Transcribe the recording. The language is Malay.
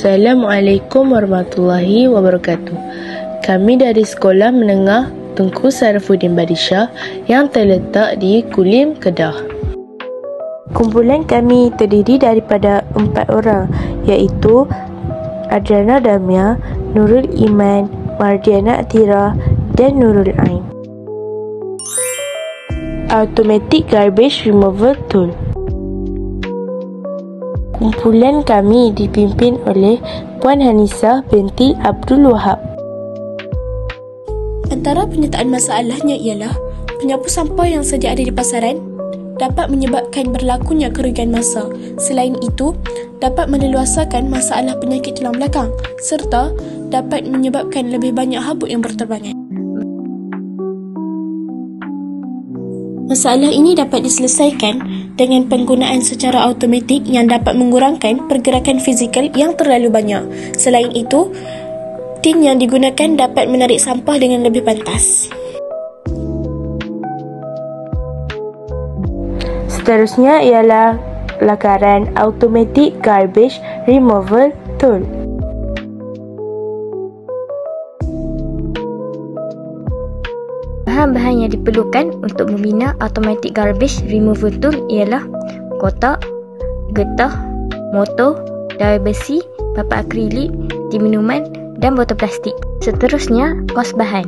Assalamualaikum warahmatullahi wabarakatuh. Kami dari Sekolah Menengah Tunku Sarafuddin Badisha yang terletak di Kulim, Kedah. Kumpulan kami terdiri daripada 4 orang, iaitu Adriana Damia, Nurul Iman, Mardiana Atira dan Nurul Ain. Automatic Garbage Removal Tool. Kumpulan kami dipimpin oleh Puan Hanisah binti Abdul Wahab. Antara penyertaan masalahnya ialah penyapu sampah yang sedia ada di pasaran dapat menyebabkan berlakunya kerugian masa. Selain itu, dapat meleluasakan masalah penyakit tulang belakang serta dapat menyebabkan lebih banyak habuk yang berterbangan. Masalah ini dapat diselesaikan dengan penggunaan secara automatik yang dapat mengurangkan pergerakan fizikal yang terlalu banyak. Selain itu, tin yang digunakan dapat menarik sampah dengan lebih pantas. Seterusnya ialah lakaran Automatic Garbage Removal Tool. Bahan-bahan yang diperlukan untuk membina Automatic Garbage Removal Tool ialah kotak, getah, motor, dawai besi, papan akrilik, tin minuman dan botol plastik. Seterusnya, kos bahan.